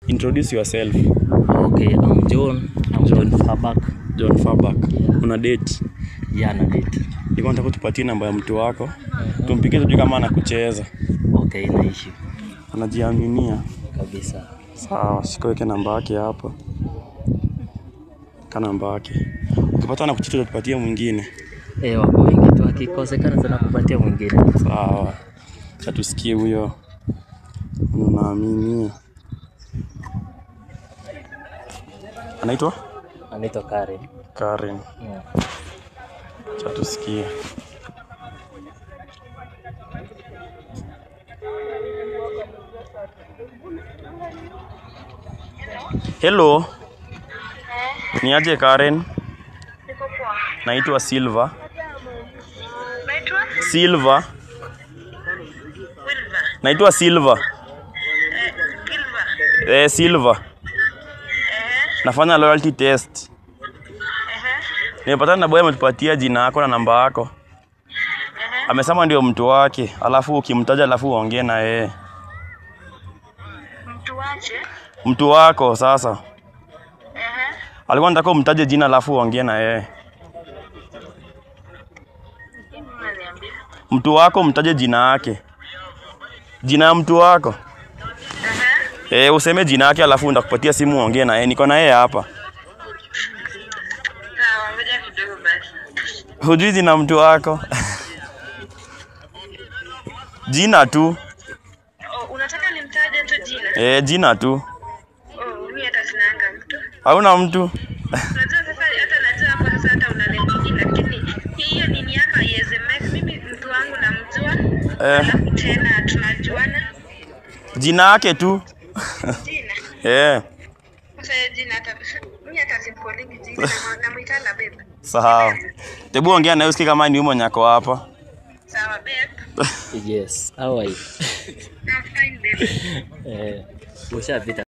Introduce yourself. Okay, I'm John Fabak. John Fabak. Yeah. Una date? Yeah, na date. Niko nataka tupatie namba ya mtu wako. Tumpigie tujue kama anakucheza. Okay, inaishi. Anajiaminia Kabisa. Sawa, shika namba yake hapa. Kana namba yake. Ukipata anakucheza tupatie mwingine. Wako wengi tu, akikosekana sana kupatia mwingine. Sawa. Acha tusikie huyo. Unaaminia. Anaitwa Karen. Karen. Yeah. Acha tusikie. Hello. Ni aje Karen? Niko poa. Naitwa Silva. Naitwa? Silva. Wilva. Naitwa Silva. Silva. Silva. Nafanya loyalty test. Nimepatana na boy ametupatia jina lako na namba yako. Amesema ndio mtu wake, alafu ukimtaja alafu uongee na yeye. Mtu wache? Mtu wako sasa. Alikuwa anataka umtaje jina alafu uongee na yeye. Mtu wako mtaje jina yake. Jina ya mtu wako. Useme jina yake alafu ndakupatia simu uongee na yeye. Niko na yeye hapa. Sawa, ngoja kidogo basi. Hujui jina mtu wako? Jina tu. Unataka nimtaje tu jina? Jina tu. Mimi hata sinaanga mtu. Hauna mtu? Unajua sasa hata najua hapo sasa hata unanengi, lakini hiyo nini yako iweze make mimi mtu wangu namjua. Alafu tena tunajuana. Jina yake tu. Jina? Sasa jina hata mimi hata simpoligi jina na muitana babe. Sawa. Tebu ongea na usikie kama ni umo nyako hapa. Sawa babe. Yes. How are you? I'm fine babe. Usha vita.